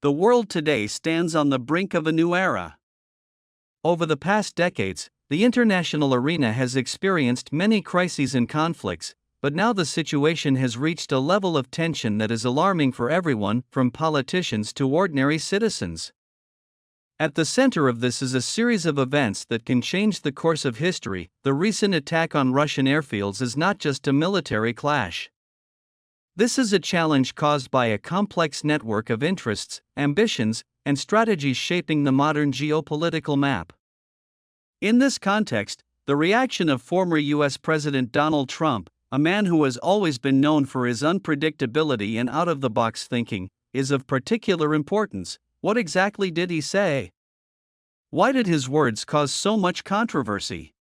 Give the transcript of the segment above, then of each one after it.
The world today stands on the brink of a new era. Over the past decades, the international arena has experienced many crises and conflicts, but now the situation has reached a level of tension that is alarming for everyone, from politicians to ordinary citizens. At the center of this is a series of events that can change the course of history. The recent attack on Russian airfields is not just a military clash. This is a challenge caused by a complex network of interests, ambitions, and strategies shaping the modern geopolitical map. In this context, the reaction of former U.S. President Donald Trump, a man who has always been known for his unpredictability and out-of-the-box thinking, is of particular importance. What exactly did he say? Why did his words cause so much controversy?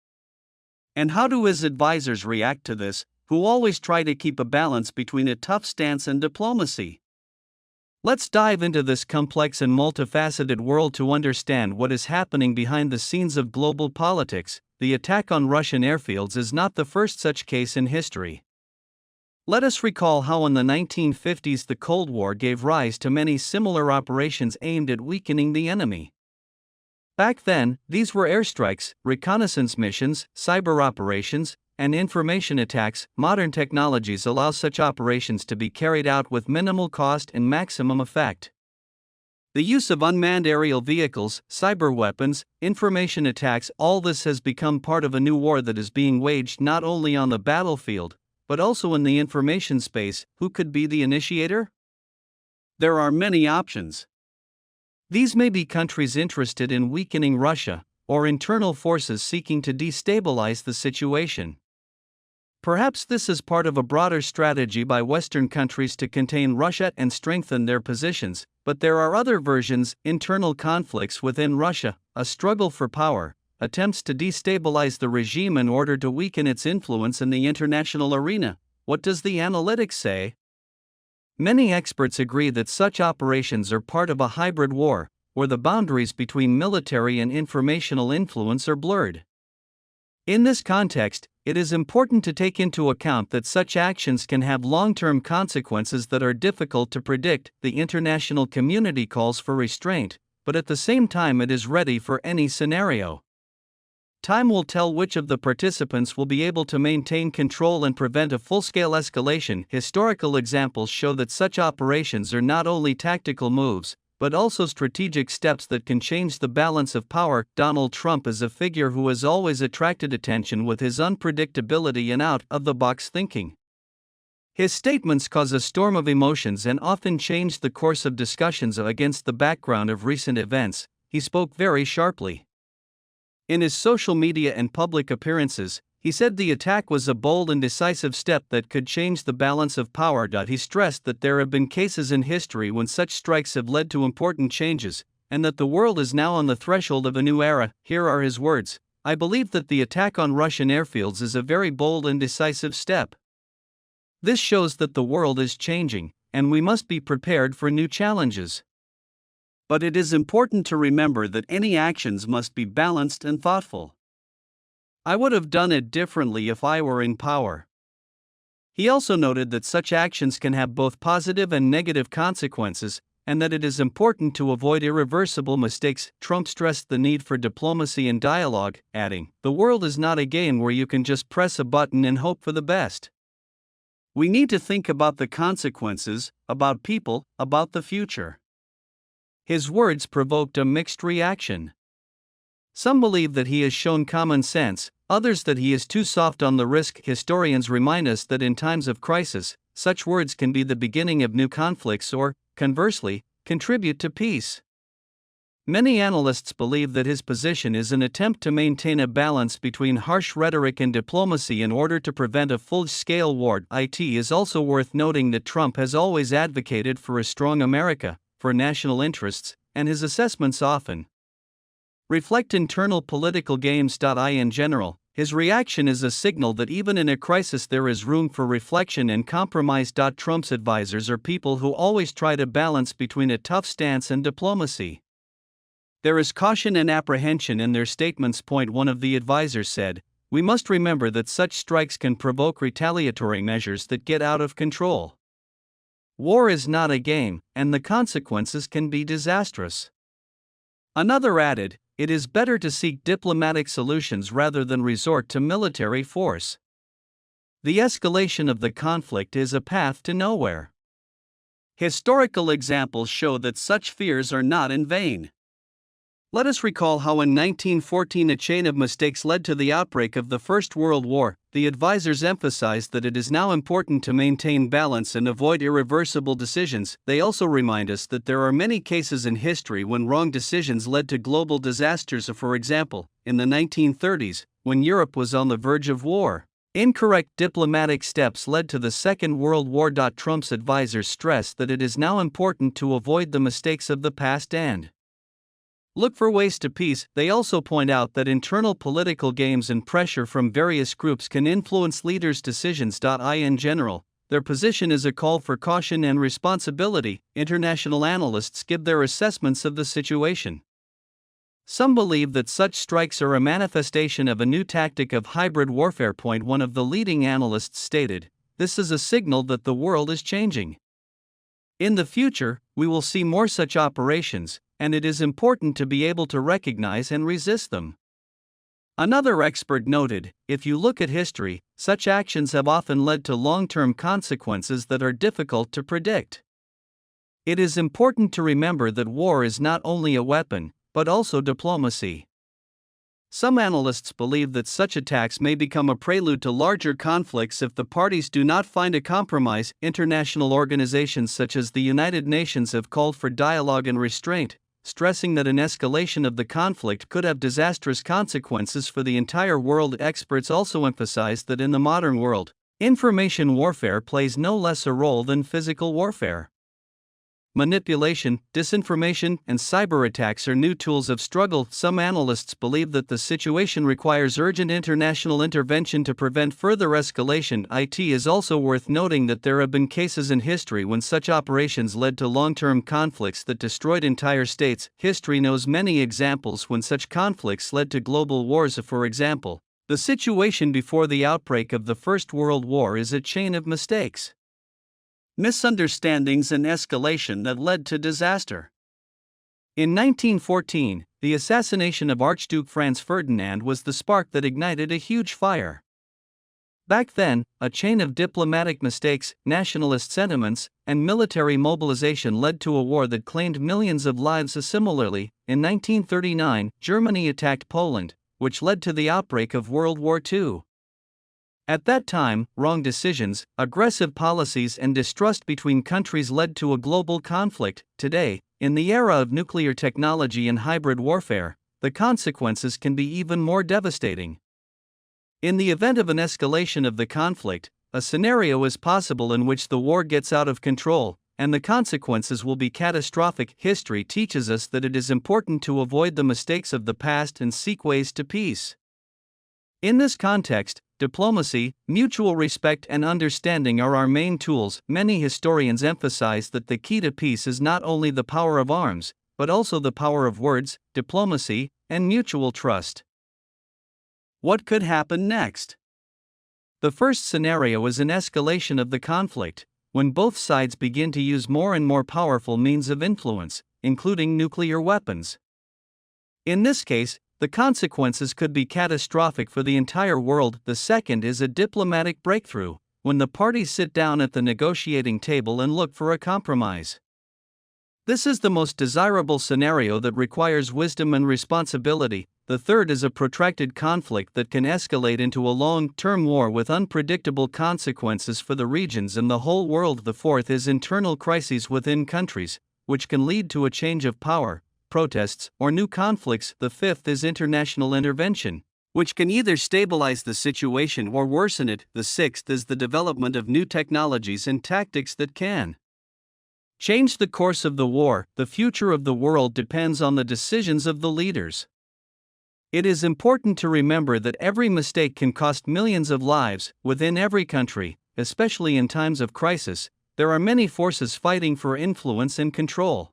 And how do his advisors react to this, who always try to keep a balance between a tough stance and diplomacy? Let's dive into this complex and multifaceted world to understand what is happening behind the scenes of global politics. The attack on Russian airfields is not the first such case in history. Let us recall how in the 1950s the Cold War gave rise to many similar operations aimed at weakening the enemy. Back then, these were airstrikes, reconnaissance missions, cyber operations, and information attacks. Modern technologies allow such operations to be carried out with minimal cost and maximum effect. The use of unmanned aerial vehicles, cyber weapons, information attacks, all this has become part of a new war that is being waged not only on the battlefield, but also in the information space. Who could be the initiator? There are many options. These may be countries interested in weakening Russia, or internal forces seeking to destabilize the situation. Perhaps this is part of a broader strategy by Western countries to contain Russia and strengthen their positions, but there are other versions: internal conflicts within Russia, a struggle for power, attempts to destabilize the regime in order to weaken its influence in the international arena. What does the analytics say? Many experts agree that such operations are part of a hybrid war, where the boundaries between military and informational influence are blurred. In this context, it is important to take into account that such actions can have long-term consequences that are difficult to predict. The international community calls for restraint, but at the same time it is ready for any scenario. Time will tell which of the participants will be able to maintain control and prevent a full-scale escalation. Historical examples show that such operations are not only tactical moves, but also strategic steps that can change the balance of power. Donald Trump is a figure who has always attracted attention with his unpredictability and out-of-the-box thinking. His statements cause a storm of emotions and often change the course of discussions. Against the background of recent events, he spoke very sharply. In his social media and public appearances, he said the attack was a bold and decisive step that could change the balance of power. He stressed that there have been cases in history when such strikes have led to important changes, and that the world is now on the threshold of a new era. Here are his words: "I believe that the attack on Russian airfields is a very bold and decisive step. This shows that the world is changing, and we must be prepared for new challenges. But it is important to remember that any actions must be balanced and thoughtful. I would have done it differently if I were in power." He also noted that such actions can have both positive and negative consequences, and that it is important to avoid irreversible mistakes. Trump stressed the need for diplomacy and dialogue, adding, "The world is not a game where you can just press a button and hope for the best. We need to think about the consequences, about people, about the future." His words provoked a mixed reaction. Some believe that he has shown common sense, others that he is too soft on the risk. Historians remind us that in times of crisis, such words can be the beginning of new conflicts or, conversely, contribute to peace. Many analysts believe that his position is an attempt to maintain a balance between harsh rhetoric and diplomacy in order to prevent a full-scale war. It is also worth noting that Trump has always advocated for a strong America, for national interests, and his assessments often reflect internal political games. In general, his reaction is a signal that even in a crisis there is room for reflection and compromise. Trump's advisors are people who always try to balance between a tough stance and diplomacy. There is caution and apprehension in their statements. One of the advisors said, "We must remember that such strikes can provoke retaliatory measures that get out of control. War is not a game, and the consequences can be disastrous. Another added, it is better to seek diplomatic solutions rather than resort to military force. The escalation of the conflict is a path to nowhere. Historical examples show that such fears are not in vain. Let us recall how in 1914 a chain of mistakes led to the outbreak of the First World War. The advisors emphasized that it is now important to maintain balance and avoid irreversible decisions. They also remind us that there are many cases in history when wrong decisions led to global disasters. For example, in the 1930s, when Europe was on the verge of war, incorrect diplomatic steps led to the Second World War. Trump's advisors stress that it is now important to avoid the mistakes of the past and look for ways to peace. They also point out that internal political games and pressure from various groups can influence leaders' decisions. In general, their position is a call for caution and responsibility. International analysts give their assessments of the situation. Some believe that such strikes are a manifestation of a new tactic of hybrid warfare. One of the leading analysts stated, "This is a signal that the world is changing. In the future, we will see more such operations, and it is important to be able to recognize and resist them." Another expert noted, "If you look at history, such actions have often led to long-term consequences that are difficult to predict." It is important to remember that war is not only a weapon, but also diplomacy. Some analysts believe that such attacks may become a prelude to larger conflicts if the parties do not find a compromise. International organizations such as the United Nations have called for dialogue and restraint, stressing that an escalation of the conflict could have disastrous consequences for the entire world. Experts also emphasize that in the modern world, information warfare plays no less a role than physical warfare. Manipulation, disinformation, and cyber attacks are new tools of struggle. Some analysts believe that the situation requires urgent international intervention to prevent further escalation. It is also worth noting that there have been cases in history when such operations led to long-term conflicts that destroyed entire states. History knows many examples when such conflicts led to global wars. For example, the situation before the outbreak of the First World War is a chain of mistakes, misunderstandings, and escalation that led to disaster. In 1914, the assassination of Archduke Franz Ferdinand was the spark that ignited a huge fire. Back then, a chain of diplomatic mistakes, nationalist sentiments, and military mobilization led to a war that claimed millions of lives. Similarly, in 1939, Germany attacked Poland, which led to the outbreak of World War II. At that time, wrong decisions, aggressive policies, and distrust between countries led to a global conflict. Today, in the era of nuclear technology and hybrid warfare, the consequences can be even more devastating. In the event of an escalation of the conflict, a scenario is possible in which the war gets out of control, and the consequences will be catastrophic. History teaches us that it is important to avoid the mistakes of the past and seek ways to peace. In this context, diplomacy, mutual respect, and understanding are our main tools. Many historians emphasize that the key to peace is not only the power of arms, but also the power of words, diplomacy, and mutual trust. What could happen next? The first scenario is an escalation of the conflict, when both sides begin to use more and more powerful means of influence, including nuclear weapons. In this case, the consequences could be catastrophic for the entire world. The second is a diplomatic breakthrough, when the parties sit down at the negotiating table and look for a compromise. This is the most desirable scenario that requires wisdom and responsibility. The third is a protracted conflict that can escalate into a long-term war with unpredictable consequences for the regions and the whole world. The fourth is internal crises within countries, which can lead to a change of power, protests, or new conflicts. The fifth is international intervention, which can either stabilize the situation or worsen it. The sixth is the development of new technologies and tactics that can change the course of the war. The future of the world depends on the decisions of the leaders. It is important to remember that every mistake can cost millions of lives. Within every country, especially in times of crisis, there are many forces fighting for influence and control.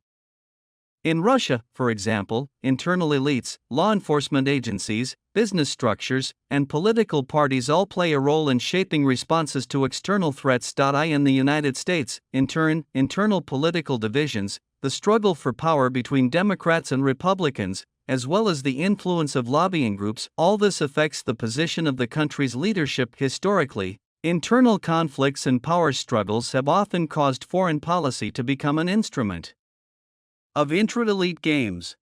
In Russia, for example, internal elites, law enforcement agencies, business structures, and political parties all play a role in shaping responses to external threats. In the United States, in turn, internal political divisions, the struggle for power between Democrats and Republicans, as well as the influence of lobbying groups, all this affects the position of the country's leadership historically. Internal conflicts and power struggles have often caused foreign policy to become an instrument of intra-elite games.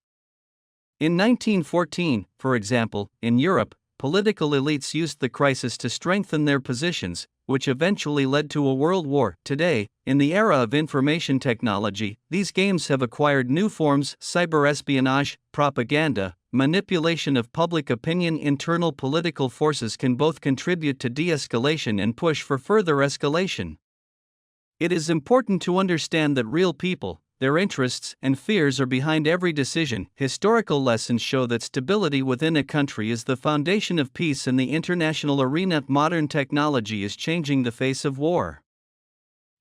In 1914, for example, in Europe, political elites used the crisis to strengthen their positions, which eventually led to a world war. Today, in the era of information technology, these games have acquired new forms: cyber-espionage, propaganda, manipulation of public opinion. Internal political forces can both contribute to de-escalation and push for further escalation. It is important to understand that real people, their interests and fears are behind every decision. Historical lessons show that stability within a country is the foundation of peace in the international arena. Modern technology is changing the face of war.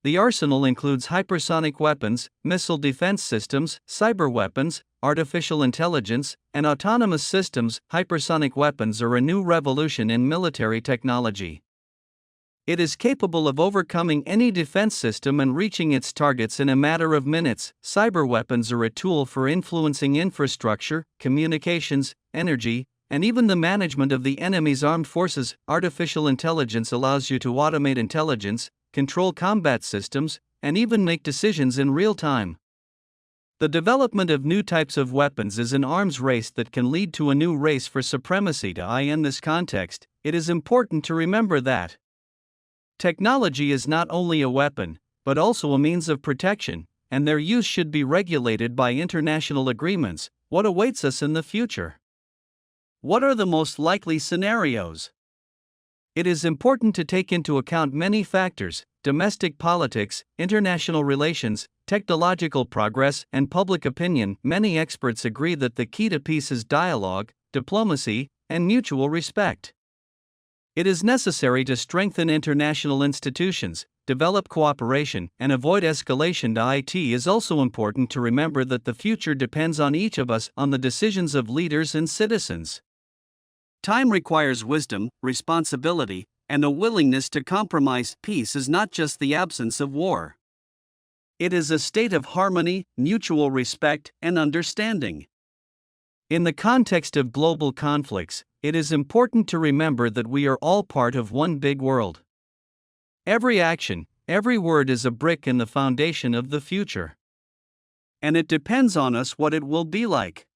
The arsenal includes hypersonic weapons, missile defense systems, cyber weapons, artificial intelligence, and autonomous systems. Hypersonic weapons are a new revolution in military technology. It is capable of overcoming any defense system and reaching its targets in a matter of minutes. Cyber weapons are a tool for influencing infrastructure, communications, energy, and even the management of the enemy's armed forces. Artificial intelligence allows you to automate intelligence, control combat systems, and even make decisions in real time. The development of new types of weapons is an arms race that can lead to a new race for supremacy. In this context, it is important to remember that technology is not only a weapon, but also a means of protection, and their use should be regulated by international agreements. What awaits us in the future? What are the most likely scenarios? It is important to take into account many factors: domestic politics, international relations, technological progress, and public opinion. Many experts agree that the key to peace is dialogue, diplomacy, and mutual respect. It is necessary to strengthen international institutions, develop cooperation, and avoid escalation. It is also important to remember that the future depends on each of us, on the decisions of leaders and citizens. Time requires wisdom, responsibility, and a willingness to compromise. Peace is not just the absence of war. It is a state of harmony, mutual respect, and understanding. In the context of global conflicts, it is important to remember that we are all part of one big world. Every action, every word is a brick in the foundation of the future. And it depends on us what it will be like.